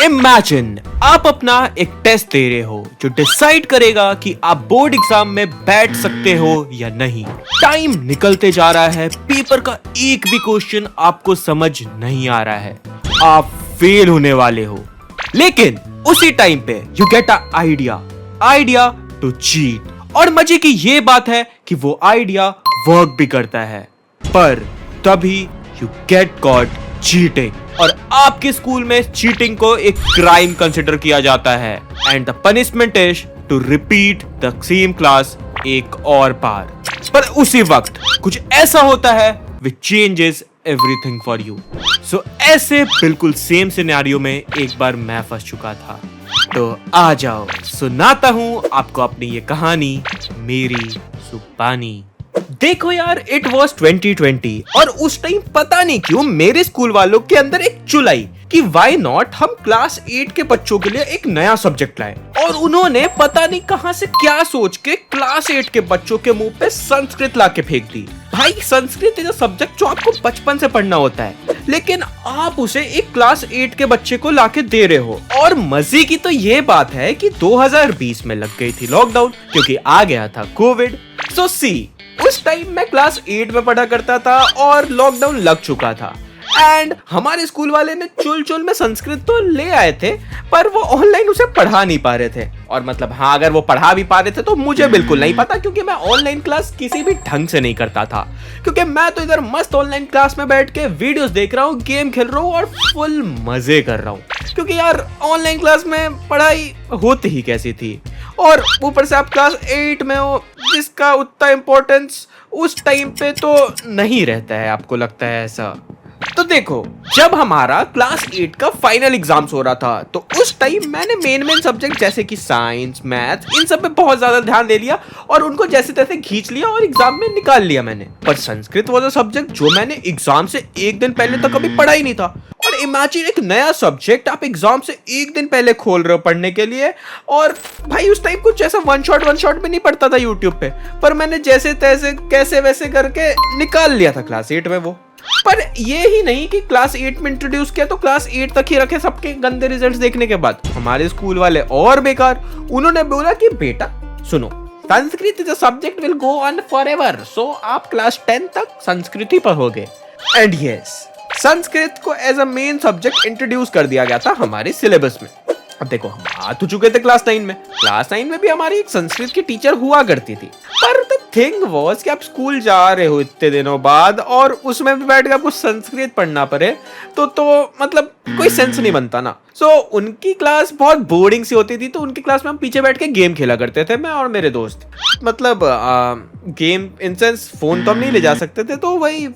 Imagine आप अपना एक टेस्ट दे रहे हो जो डिसाइड करेगा कि आप बोर्ड एग्जाम में बैठ सकते हो या नहीं। टाइम निकलते जा रहा है, पेपर का एक भी क्वेश्चन आपको समझ नहीं आ रहा है, आप फेल होने वाले हो। लेकिन उसी टाइम पे you get a idea to cheat. और मजे की ये बात है कि वो आइडिया वर्क भी करता है, पर तभी यू गेट कॉट चीटिंग। और आपके स्कूल में चीटिंग को एक क्राइम कंसिडर किया जाता है and the punishment is to repeat the same class एक और बार। पर उसी वक्त कुछ ऐसा होता है which changes everything for you. So ऐसे बिल्कुल सेम सिनेरियो में एक बार मैं फंस चुका था। तो आ जाओ, सुनाता हूं आपको अपनी ये कहानी मेरी जुबानी। देखो यार, इट वॉज 2020 और उस टाइम पता नहीं क्यों मेरे स्कूल वालों के अंदर एक चुल आई कि वाई नॉट हम क्लास 8 के बच्चों के लिए एक नया सब्जेक्ट लाए। और उन्होंने पता नहीं कहां से क्या सोच के क्लास 8 के बच्चों के मुंह पे संस्कृत लाके फेंक दी। भाई, संस्कृत इज अ सब्जेक्ट जो आपको बचपन से पढ़ना होता है, लेकिन आप उसे एक क्लास 8 के बच्चे को लाके दे रहे हो। और मजे की तो ये बात है कि 2020 में लग गई थी लॉकडाउन क्योंकि आ गया था कोविड। सो सी, उस टाइम मैं क्लास 8 में पढ़ा करता था और लॉकडाउन लग चुका था एंड हमारे स्कूल वाले ने चुल में संस्कृत तो ले आए थे, पर वो ऑनलाइन उसे पढ़ा नहीं पा रहे थे। और मतलब हाँ, अगर वो पढ़ा भी पा रहे थे तो मुझे बिल्कुल नहीं पता, क्योंकि मैं ऑनलाइन क्लास किसी भी ढंग से नहीं करता था। क्योंकि मैं तो इधर मस्त ऑनलाइन क्लास में बैठ के वीडियोस देख रहा हूँ, गेम खेल रहा हूँ और फुल मजे कर रहा हूँ। क्योंकि यार ऑनलाइन क्लास में पढ़ाई होती ही कैसी थी, और ऊपर से आप क्लास 8 में हो जिसका उतना इम्पोर्टेंस उस टाइम पे तो नहीं रहता है, आपको लगता है ऐसा। तो देखो, जब हमारा क्लास 8 का फाइनल एग्जाम्स हो रहा था तो उस टाइम मैंने मेन सब्जेक्ट जैसे कि साइंस, मैथ, इन सब पे बहुत ज्यादा ध्यान दे लिया और उनको जैसे तैसे खींच लिया और एग्जाम में निकाल लिया मैंने। पर संस्कृत वाला सब्जेक्ट जो मैंने एग्जाम से एक दिन पहले तक कभी पढ़ा ही नहीं था। और इमेजिन, एक नया सब्जेक्ट आप एग्जाम से एक दिन पहले खोल रहे हो पढ़ने के लिए। और भाई, उस टाइम कुछ ऐसा वन शॉट भी नहीं पढ़ता था यूट्यूब पे, पर मैंने जैसे तैसे कैसे वैसे करके निकाल लिया था क्लास 8 में वो। पर ये ही नहीं कि क्लास 8 में इंट्रोड्यूस किया तो क्लास 8 तक ही रखे सबके गंदे रिजल्ट्स देखने के बाद। हमारे स्कूल वाले और बेकार, उन्होंने बोला कि बेटा सुनो, Sanskrit is a subject will go on forever, so आप क्लास 10 तक संस्कृत ही पढ़ोगे। एंड यस, संस्कृत को as a main subject introduce कर दिया गया था हमारे सिलेबस में। अब देखो, हम आ तो चुके थे क्लास 9 में। क्लास 9 में भी हमारी एक संस्कृत की टीचर हुआ करती थी। पर द थिंग वाज कि आप स्कूल जा रहे हो इतने दिनों बाद और उसमें भी बैठ के आपको संस्कृत पढ़ना पड़े तो मतलब कोई सेंस नहीं बनता ना। सो उनकी क्लास बहुत बोरिंग सी होती थी, तो उनकी क्लास में हम पीछे बैठ के गेम खेला करते थे, मैं और मेरे दोस्त। मतलब गेम इन सेंस फोन तो हम नहीं ले जा सकते थे, तो वही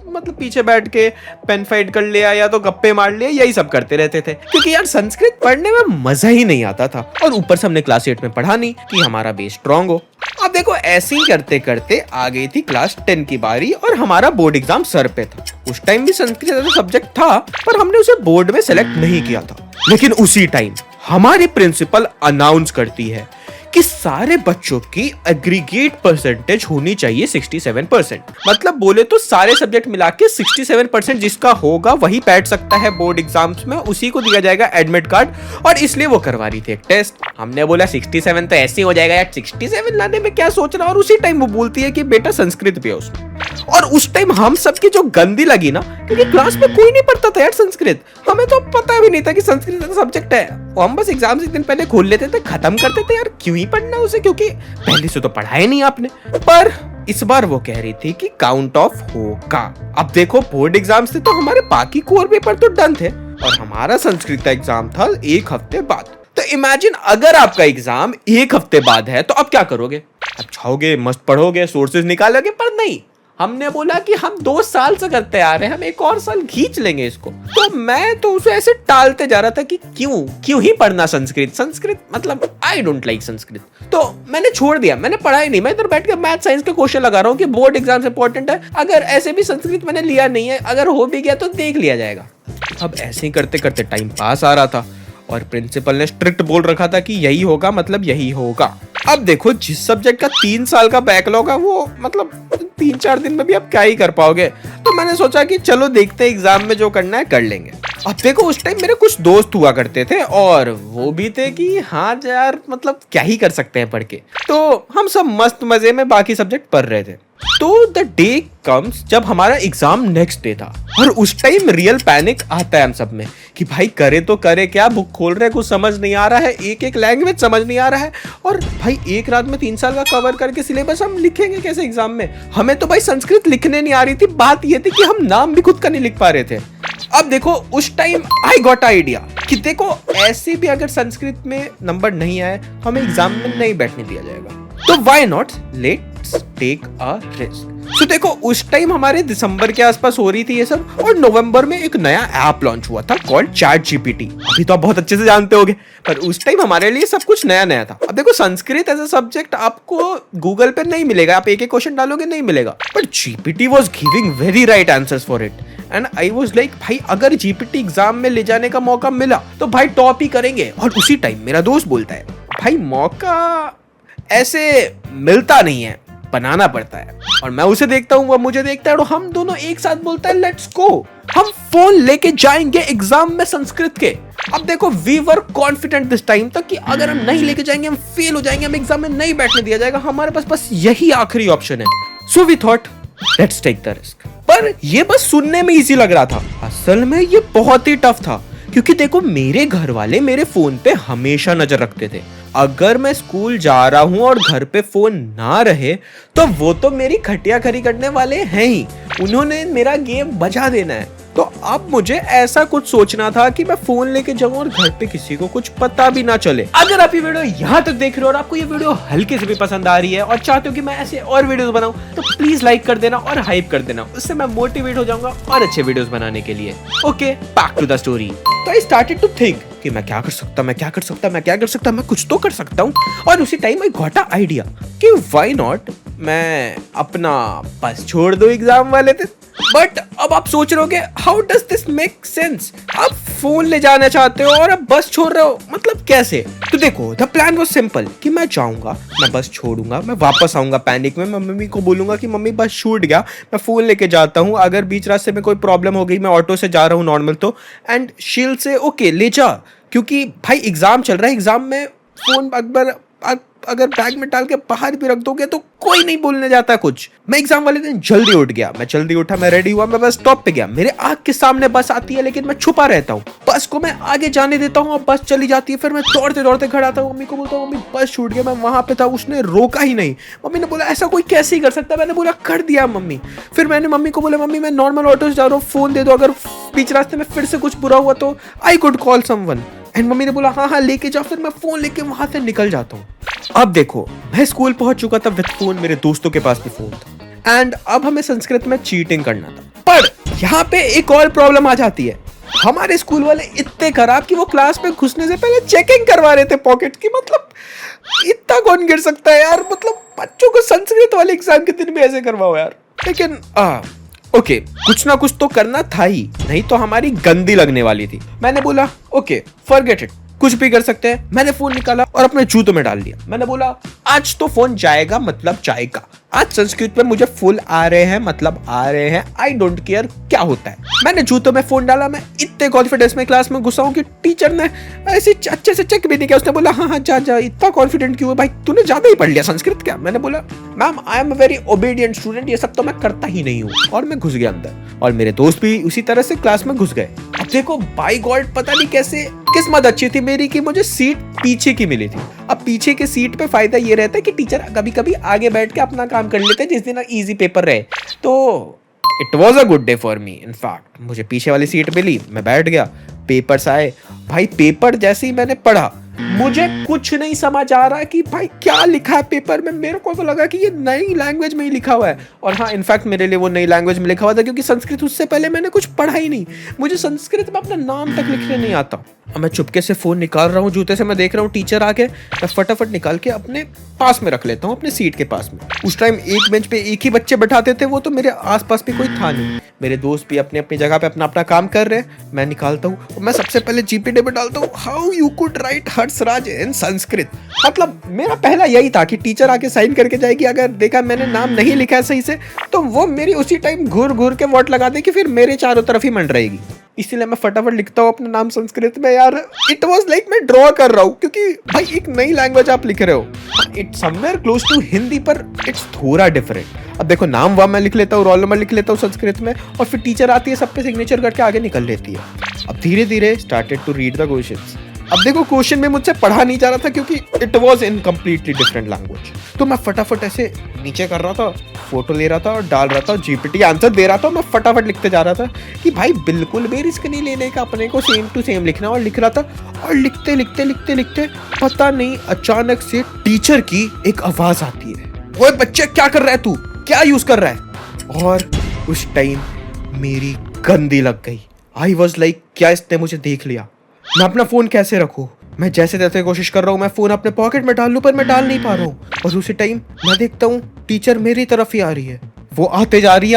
मतलब पीछे बैठ के पेन फाइट कर लिया या तो गप्पे मार लिए, यही सब करते रहते थे। क्योंकि यार संस्कृत पढ़ने में मजा ही नहीं आता था, और ऊपर से हमने क्लास 8 में पढ़ा नहीं कि हमारा बेस स्ट्रांग हो। अब देखो, ऐसे ही करते करते आ गई थी क्लास 10 की बारी और हमारा बोर्ड एग्जाम सर पे था। उस टाइम भी संस्कृत ऐसा सब्जेक्ट था, पर हमने उसे बोर्ड में सेलेक्ट नहीं किया था। लेकिन उसी टाइम हमारी प्रिंसिपल अनाउंस करती है कि सारे बच्चों की एग्रीगेट परसेंटेज होनी चाहिए 67%। मतलब बोले तो सारे सब्जेक्ट मिला के 67% जिसका होगा वही बैठ सकता है बोर्ड एग्जाम्स में, उसी को दिया जाएगा एडमिट कार्ड। और इसलिए वो करवा रही थी एक टेस्ट। हमने बोला 67 तो ऐसे ही हो जाएगा यार, 67 लाने में क्या सोच रहा। और उसी टाइम वो बोलती है कि बेटा संस्कृत भी है उसमें। और उस टाइम हम सबकी जो गंदी लगी ना, क्योंकि क्लास में कोई नहीं पढ़ता था यार संस्कृत, हमें तो पता भी नहीं था कि संस्कृत सब्जेक्ट है। हम बस एग्जाम से एक दिन पहले खोल लेते थे, खत्म करते थे। यार क्यों ही पढ़ना उसे, क्योंकि पहले से तो पढ़ा ही नहीं आपने। पर इस बार वो कह रही थी कि काउंट ऑफ होगा। अब देखो, बोर्ड एग्जाम्स थे तो हमारे बाकी कोर पेपर तो डन थे, और हमारा संस्कृत का एग्जाम था एक हफ्ते बाद। तो इमेजिन, अगर आपका एग्जाम एक हफ्ते बाद है तो आप क्या करोगे? आप जाओगे, मस्त पढ़ोगे, सोर्सेज निकालोगे। पर नहीं, हमने बोला कि हम 2 साल से करते आ रहे हैं, हम एक और साल खींच लेंगे इसको। तो मैं तो उसे ऐसे टालते जा रहा था कि क्यों ही पढ़ना संस्कृत, मतलब आई डोंट लाइक संस्कृत। तो मैंने छोड़ दिया, मैंने पढ़ा ही नहीं। मैं इधर बैठ के मैथ साइंस के क्वेश्चन लगा रहा हूँ कि बोर्ड एग्जाम इंपॉर्टेंट है, अगर ऐसे भी संस्कृत मैंने लिया नहीं है, अगर हो भी गया तो देख लिया जाएगा। अब ऐसे ही करते करते टाइम पास आ रहा था, और प्रिंसिपल ने स्ट्रिक्ट बोल रखा था कि यही होगा, मतलब यही होगा। अब देखो, जिस सब्जेक्ट का 3 साल का बैकलॉग है वो मतलब 3-4 दिन में भी आप क्या ही कर पाओगे। तो मैंने सोचा कि चलो देखते हैं, एग्जाम में जो करना है कर लेंगे। अब देखो उस टाइम मेरे कुछ दोस्त हुआ करते थे और वो भी थे कि हाँ यार मतलब क्या ही कर सकते हैं पढ़ के, तो हम सब मस्त मजे में बाकी सब्जेक्ट पढ़ रहे थे। तो द डे कम्स जब हमारा एग्जाम नेक्स्ट डे था और उस टाइम रियल पैनिक आता है हम सब में कि भाई करे तो करे क्या, बुक खोल रहे कुछ समझ नहीं आ रहा है, एक एक लैंग्वेज समझ नहीं आ रहा है और भाई एक रात में 3 साल का कवर करके सिलेबस हम लिखेंगे कैसे एग्जाम में। हमें तो भाई संस्कृत लिखने नहीं आ रही थी, बात ये थी कि हम नाम भी खुद का नहीं लिख पा रहे थे। अब देखो उस टाइम आई गॉट आइडिया कि देखो ऐसे भी अगर संस्कृत में नंबर नहीं आए हमें एग्जाम में नहीं बैठने दिया जाएगा, तो why not let's take a risk. So देखो उस टाइम हमारे दिसंबर के आसपास हो रही थी ये सब और नवंबर में एक नया ऐप लॉन्च हुआ था कॉल्ड चैट जीपीटी। अभी तो आप बहुत अच्छे से जानते होंगे, पर उस टाइम हमारे लिए सब कुछ नया नया था। अब देखो संस्कृत एज अ सब्जेक्ट आपको गूगल पे नहीं मिलेगा, आप एक एक क्वेश्चन डालोगे नहीं मिलेगा, but GPT was giving very right answers for it and I was like भाई अगर जीपीटी एग्जाम में ले जाने का मौका मिला तो भाई टॉप ही करेंगे। और उसी टाइम मेरा दोस्त बोलता है भाई मौका ऐसे मिलता नहीं है, बनाना पड़ता है। और मैं उसे देखता हूँ, वो मुझे देखता है और हम दोनों एक साथ बोलता है लेट्स गो, हम फोन लेके जाएंगे एग्जाम में संस्कृत के। अब देखो we were confident this time तक कि अगर हम नहीं लेके जाएंगे हम फेल हो जाएंगे, हम एग्जाम में नहीं बैठने दिया जाएगा, हमारे पास बस यही आखिरी ऑप्शन है। So we thought let's take the risk. पर ये बस सुनने में इजी लग रहा था, असल में ये बहुत ही टफ था क्योंकि देखो मेरे घर वाले मेरे फोन पे हमेशा नजर रखते थे। अगर मैं स्कूल जा रहा हूं और घर पे फोन ना रहे तो वो तो मेरी खटिया खड़ी करने वाले हैं ही, उन्होंने मेरा गेम बजा देना है। तो अब मुझे ऐसा कुछ सोचना था कि मैं फोन लेके जाऊं और घर पे किसी को कुछ पता भी ना चले। अगर आप ये वीडियो यहाँ तक देख रहे हो और आपको ये वीडियो हल्के से भी पसंद आ रही है और चाहते हो कि मैं ऐसे और वीडियोस बनाऊं तो प्लीज लाइक कर देना और हाइप कर देना, उससे मैं मोटिवेट हो जाऊंगा और अच्छे वीडियोस बनाने के लिए। Okay back to the story. तो आई स्टार्टेड टू थिंक कि मैं क्या कर सकता, मैं कुछ तो कर सकता हूँ। और उसी time I got a idea कि व्हाई नॉट मैं अपना बस छोड़ दो एग्जाम वाले दिन। बट अब आप सोच रहे हो how does this make sense, आप फोन ले जाना चाहते हो और आप बस छोड़ रहे हो, मतलब कैसे? तो देखो द प्लान वाज सिंपल कि मैं जाऊंगा, मैं बस छोड़ूंगा, मैं वापस आऊंगा पैनिक में, मैं मम्मी को बोलूंगा कि मम्मी बस छूट गया, मैं फोन लेके जाता हूँ, अगर बीच रास्ते में कोई प्रॉब्लम हो गई, मैं ऑटो से जा रहा हूँ नॉर्मल तो, एंड शील से ओके ले जा, क्योंकि भाई एग्जाम चल रहा है, एग्जाम में फोन अगर बैग में डाल के बाहर भी रख दोगे तो कोई नहीं बोलने जाता कुछ। मैं एग्जाम वाले दिन जल्दी उठ गया, मैं जल्दी उठा, मैं रेडी हुआ, मैं बस स्टॉप पे गया, मेरे आंख के सामने बस आती है लेकिन मैं छुपा रहता हूँ, बस को मैं आगे जाने देता हूँ और बस चली जाती है। फिर मैं दौड़ते दौड़ते घर आता हूँ, मम्मी को बोलता हूँ मम्मी बस छूट गया, मैं वहां पे था, उसने रोका ही नहीं। मम्मी ने बोला ऐसा कोई कैसे ही कर सकता है, मैंने बोला कर दिया मम्मी। फिर मैंने मम्मी को बोला मम्मी मैं नॉर्मल ऑटो से जा रहा हूँ, फोन दे दो, अगर बीच रास्ते में फिर से कुछ बुरा हुआ तो I could call someone. And mummy ने बोला हाँ हाँ लेके जाओ। फिर मैं फोन लेके वहां से निकल जाता हूँ। अब देखो मैं स्कूल पहुंच चुका था विद फोन, मेरे दोस्तों के पास भी फोन था एंड अब हमें संस्कृत में चीटिंग करना था। पर यहाँ पे एक और प्रॉब्लम आ जाती है, हमारे स्कूल वाले इतने खराब कि वो क्लास में घुसने से पहले चेकिंग करवा रहे थे पॉकेट की। मतलब इतना कौन गिर सकता है यार, मतलब बच्चों को संस्कृत वाले एग्जाम के दिन भी ऐसे करवाओ यार। लेकिन ओके कुछ ना कुछ तो करना था ही, नहीं तो हमारी गंदी लगने वाली थी। मैंने बोला ओके फॉरगेट इट, कुछ भी कर सकते हैं। मैंने फोन निकाला और अपने जूतों में डाल दिया। मैंने बोला आज तो फोन जाएगा मतलब जाएगा, आज संस्कृत में मुझे फुल आ रहे हैं मतलब आ रहे हैं, आई डोंट केयर क्या होता है। मैंने जूतों में फोन डाला, मैं इतने कॉन्फिडेंस में क्लास में घुसा हूं कि टीचर ने ऐसे अच्छे से चेक भी नहीं किया, उसने बोला हाँ हाँ जा जा, इतना कॉन्फिडेंट क्यों है भाई, तूने ज्यादा ही पढ़ लिया संस्कृत क्या? मैंने बोला ma'am I am a very obedient student, ये सब तो मैं करता ही नहीं हूँ। और मैं घुस गया अंदर और मेरे दोस्त भी उसी तरह से क्लास में घुस गए। अब देखो बाय गॉड पता नहीं कैसे किस्मत अच्छी थी मेरी कि मुझे सीट पीछे की मिली थी। अब पीछे के सीट पे फायदा ये रहता है कि टीचर कभी कभी आगे बैठ के अपना काम कर लेते हैं जिस दिन इजी पेपर रहे। तो it was a good day for me. In fact मुझे पीछे वाली सीट मिली, मैं बैठ गया, पेपर्स आए। भाई पेपर जैसे ही मैंने पढ़ा मुझे कुछ नहीं समझ आ रहा कि भाई क्या लिखा है पेपर में। मेरे को तो लगा कि ये नई लैंग्वेज में ही लिखा हुआ है। और हाँ इनफैक्ट मेरे लिए वो नई लैंग्वेज में लिखा हुआ था क्योंकि संस्कृत उससे पहले मैंने कुछ पढ़ा ही नहीं, मुझे संस्कृत में अपना नाम तक लिखने नहीं आता। मैं चुपके से फोन निकाल रहा हूँ जूते से, मैं देख रहा हूँ टीचर आके, मैं फटाफट निकाल के अपने पास में रख लेता हूँ, अपने सीट के पास में। उस टाइम एक बेंच पे एक ही बच्चे बैठाते थे, वो तो मेरे आसपास भी कोई था नहीं। मेरे दोस्त भी अपने अपनी जगह पे अपना अपना काम कर रहे हैं। मैं निकालता हूँ और मैं सबसे पहले जीपीटी पे डालता हूँ how you could write Harshraj in Sanskrit. मतलब मेरा पहला यही था कि टीचर आके साइन करके जाएगी, अगर देखा मैंने नाम नहीं लिखा है सही से तो वो मेरी उसी टाइम घूर घूर के वोट लगा दे कि फिर मेरे चारों तरफ ही मंडराएगी। इसीलिए मैं फटाफट लिखता हूँ अपना नाम संस्कृत में यार। इट वॉज लाइक मैं ड्रॉ कर रहा हूँ, क्योंकि भाई एक नई लैंग्वेज आप लिख रहे हो, it's somewhere close to Hindi पर इट्स थोड़ा डिफरेंट। अब देखो नाम वाम मैं लिख लेता हूँ, रोल नंबर लिख लेता हूँ संस्कृत में, और फिर टीचर आती है सब पे सिग्नेचर करके आगे निकल लेती है। अब धीरे धीरे started to read the questions. अब देखो क्वेश्चन में मुझसे पढ़ा नहीं जा रहा था क्योंकि it was in completely different language. तो मैं फटाफट ऐसे नीचे कर रहा था, फोटो ले रहा था और डाल रहा था, जीपीटी आंसर दे रहा था। मैं फटाफट लिखते जा रहा था कि भाई बिल्कुल भी रिस्क नहीं लेने का, अपने को सेम टू सेम लिखना। और लिख रहा था और लिखते लिखते लिखते लिखते पता नहीं अचानक से टीचर की एक आवाज आती है, ओए बच्चे क्या कर रहा है तू, क्या यूज कर रहा है। और उस टाइम मेरी गंदी लग गई। आई वॉज लाइक क्या इसने मुझे देख लिया, मैं अपना फोन कैसे रखूं। मैं जैसे तैसे कोशिश कर रहा हूँ मैं फोन अपने पॉकेट में डाल लूं, पर मैं डाल नहीं पा रहा हूँ। और उसी टाइम मैं देखता हूँ टीचर मेरी तरफ ही आ रही है, वो आते जा रही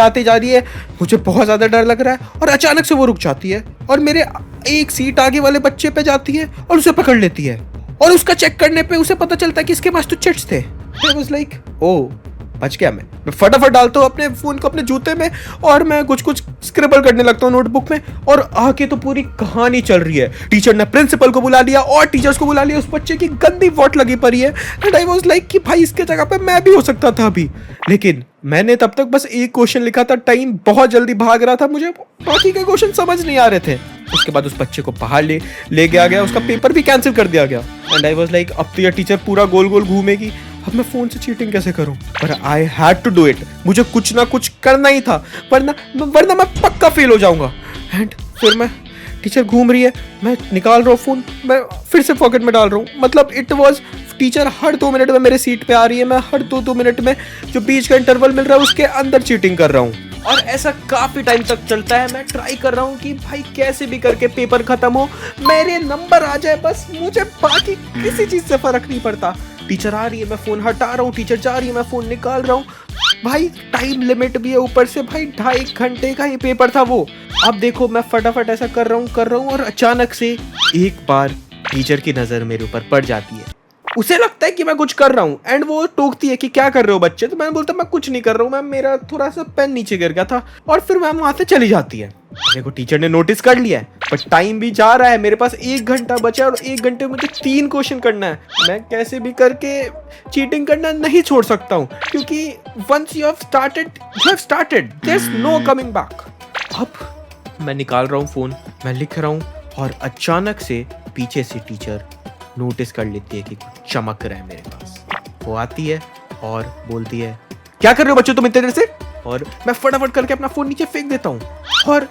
है। मुझे बहुत ज्यादा डर लग रहा है और अचानक से वो रुक जाती है और मेरे एक सीट आगे वाले बच्चे पे जाती है और उसे पकड़ लेती है। और उसका चेक करने पे उसे पता चलता है कि इसके पास तो चिट्स थे। आई वाज लाइक ओ बच गया। मैं फटाफट डालता हूँ अपने फोन को अपने जूते में और मैं कुछ कुछ स्क्रिबल करने लगता हूँ नोटबुक में। और आके तो पूरी कहानी चल रही है। टीचर ने प्रिंसिपल को बुला लिया और टीचर्स को बुला लिया, उस बच्चे की गंदी वॉट लगी पड़ी है। एंड आई वाज लाइक कि भाई इसके जगह पे मैं भी हो सकता था अभी। लेकिन मैंने तब तक बस एक क्वेश्चन लिखा था, टाइम बहुत जल्दी भाग रहा था, मुझे बाकी के क्वेश्चन समझ नहीं आ रहे थे। उसके बाद उस बच्चे को बाहर ले गया, उसका पेपर भी कैंसिल कर दिया गया। एंड आई वाज लाइक अब तो ये टीचर पूरा गोल गोल घूमेगी, अब मैं फोन से चीटिंग कैसे करूं। पर I had to do it, मुझे कुछ ना कुछ करना ही था, वरना मैं पक्का फेल हो जाऊंगा। एंड फिर मैं टीचर घूम रही है, मैं निकाल रहा हूँ फोन, मैं फिर से पॉकेट में डाल रहा हूँ। मतलब it was teacher her 2 minute में मेरे सीट पे आ रही है, मैं हर 2 मिनट में जो बीच का इंटरवल मिल रहा है उसके अंदर चीटिंग कर रहा हूँ। और ऐसा काफी टाइम तक चलता है। मैं ट्राई कर रहा हूँ कि भाई कैसे भी करके पेपर खत्म हो, मेरे नंबर आ जाए, बस मुझे बाकी किसी चीज से फर्क नहीं पड़ता। टीचर आ रही है, मैं फोन हटा रहा हूँ, टीचर जा रही है, मैं फोन निकाल रहा हूँ। भाई टाइम लिमिट भी है ऊपर से, भाई 2.5 घंटे का ही पेपर था वो। अब देखो मैं फटाफट ऐसा कर रहा हूँ और अचानक से एक बार टीचर की नजर मेरे ऊपर पड़ जाती है। उसे लगता है कि मैं कुछ कर रहा हूँ एंड वो टोकती है कि क्या कर रहे हो बच्चे। तो मैंने बोलता मैं कुछ नहीं कर रहा हूँ मैम, मेरा थोड़ा सा पेन नीचे गिर गया था। और फिर मैम वहां से चली जाती है। देखो टीचर ने नोटिस कर लिया है, पर टाइम भी जा रहा है, मेरे पास 1 घंटा बचा और 1 घंटे में मुझे 3 क्वेश्चन करना है। मैं कैसे भी करके चीटिंग करना नहीं छोड़ सकता हूँ, क्योंकि once you have started there is no coming back. अब मैं निकाल रहा हूँ फोन, मैं लिख रहा हूँ और अचानक से पीछे से टीचर नोटिस कर लेती है कि कुछ चमक रहा है मेरे पास। वो आती है और बोलती है क्या कर रहे हो बच्चों तुम इतने देर से। और मैं फटाफट करके अपना फोन नीचे फेंक देता हूँ। और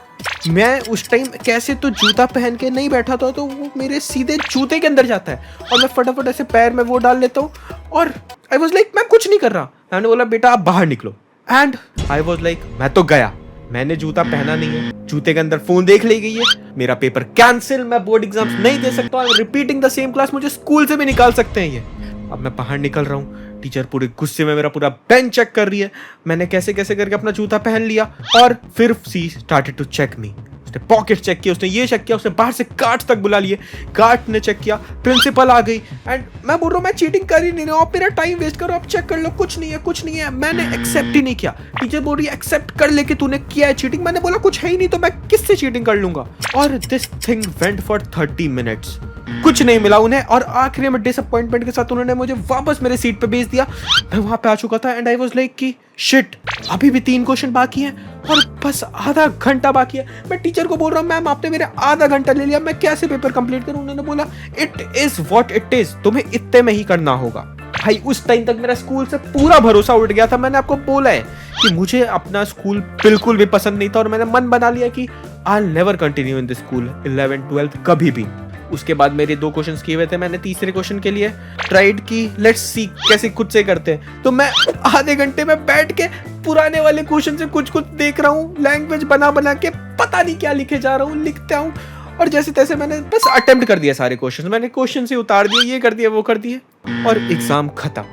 मैं उस टाइम कैसे तो जूता पहन के नहीं बैठा था, तो वो मेरे सीधे जूते के अंदर जाता है और मैं फटाफट ऐसे पैर में वो डाल लेता हूँ। और आई वॉज लाइक मैं कुछ नहीं कर रहा। मैंने बोला बेटा आप बाहर निकलो। एंड आई वॉज लाइक मैं तो गया, मैंने जूता पहना नहीं है, जूते के अंदर फोन देख ली गई है, मेरा पेपर कैंसिल, मैं बोर्ड एग्जाम्स नहीं दे सकता, I am repeating the same class, मुझे स्कूल से भी निकाल सकते हैं ये। अब मैं बाहर निकल रहा हूँ, टीचर पूरे गुस्से में मेरा पूरा बेंच चेक कर रही है। मैंने कैसे कैसे करके अपना जूता पहन लिया और फिर सी स्टार्टेड टू चेक मी। उसने पॉकेट चेक किया, उसने ये चेक किया, उसने बाहर से गार्ड्स तक बुला लिए, गार्ड ने चेक किया, प्रिंसिपल आ गई। एंड मैं बोल रहा हूँ मैं चीटिंग कर ही नहीं रहा हूँ, आप मेरा टाइम वेस्ट करो, आप चेक कर लो, कुछ नहीं है। मैंने एक्सेप्ट ही नहीं किया। टीचर बोल रही है एक्सेप्ट कर ले कि तूने किया है चीटिंग। मैंने बोला कुछ है ही नहीं तो मैं किससे चीटिंग कर लूंगा। और this thing went for 30 minutes, कुछ नहीं मिला उन्हें। और आखिरी में डिसअपॉइंटमेंट के साथ उन्होंने मुझे वापस मेरे सीट पे भेज दिया। मैं वहां पे आ चुका था एंड आई वाज लाइक कि शिट, अभी भी 3 क्वेश्चन बाकी हैं और बस आधा घंटा बाकी है। मैं टीचर को बोल रहा हूँ मैम आपने मेरे आधा घंटा ले लिया, मैं कैसे पेपर कंप्लीट करूँ। उन्होंने बोला it is what it is, तुम्हें इतने में ही करना होगा। भाई उस टाइम तक मेरा स्कूल से पूरा भरोसा उठ गया था। मैंने आपको बोला है कि मुझे अपना स्कूल बिल्कुल भी पसंद नहीं था और मैंने मन बना लिया कि I will never continue in this school 11th 12th कभी भी। उसके बाद मेरे 2 क्वेश्चंस किए हुए थे, मैंने तीसरे क्वेश्चन के लिए ट्राइड की लेट्स सी कैसे खुद से करते हैं। तो मैं आधे घंटे में बैठ के पुराने वाले क्वेश्चन से कुछ देख रहा हूँ, लैंग्वेज बना के पता नहीं क्या लिखे जा रहा हूँ, लिखता हूँ और जैसे तैसे मैंने बस अटेम्प्ट कर दिया सारे क्वेश्चन। मैंने क्वेश्चन से उतार दिए, ये कर दिया वो कर दिए और एग्जाम खत्म।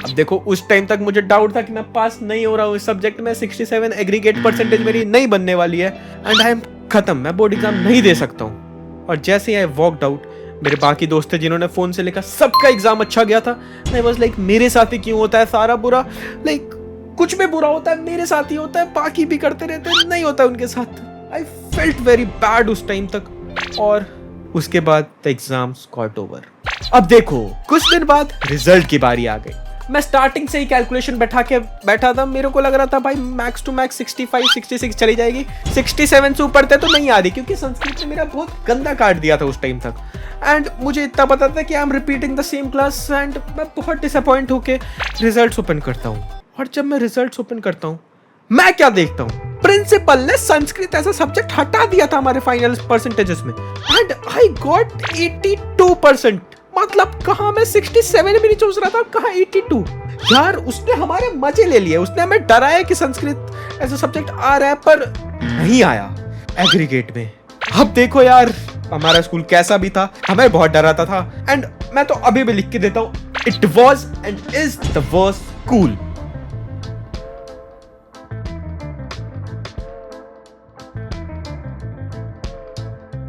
अब देखो उस टाइम तक मुझे डाउट था कि मैं पास नहीं हो रहा हूँ इस सब्जेक्ट में, 67 एग्रीगेट परसेंटेज मेरी नहीं बनने वाली है एंड आई एम खत्म, मैं बोर्ड एग्जाम नहीं दे सकता हूँ। और जैसे आई वॉकड आउट, मेरे बाकी दोस्त थे जिन्होंने फोन से लिखा, सबका एग्जाम अच्छा गया था। मैं वाज लाइक मेरे साथ ही क्यों होता है सारा बुरा, लाइक कुछ भी बुरा होता है मेरे साथ ही होता है, बाकी भी करते रहते हैं, नहीं होता है उनके साथ। आई फेल्ट वेरी बैड उस टाइम तक, और उसके बाद द एग्जाम्स गॉट ओवर। अब देखो कुछ दिन बाद रिजल्ट की बारी आ गई। मैं स्टार्टिंग से ही कैलकुलेशन बैठा था, मेरे को लग रहा था भाई मैक्स टू मैक्स 65 66 चली जाएगी, 67 से ऊपर तो नहीं आ रही, क्योंकि संस्कृत ने मेरा बहुत गंदा काट दिया था उस टाइम तक। एंड मुझे इतना पता था कि I am repeating the same class, and मैं बहुत डिसअपॉइंट होके रिजल्ट्स ओपन करता हूँ। और जब मैं रिजल्ट्स ओपन करता हूँ, मैं क्या देखता हूँ, प्रिंसिपल ने संस्कृत ऐसा सब्जेक्ट हटा दिया था हमारे फाइनल परसेंटेजेस में, एंड आई गॉट 82%। मतलब कहाँ मैं 67 भी नहीं सोच रहा था, कहाँ 82। यार उसने हमारे मजे ले लिए, उसने हमें डराया कि संस्कृत ऐसा सब्जेक्ट आ रहा है, पर नहीं आया एग्रीगेट में। अब देखो यार हमारा स्कूल कैसा भी था, हमें बहुत डराता था। एंड मैं तो अभी भी लिख के देता हूँ, it was and is the worst school.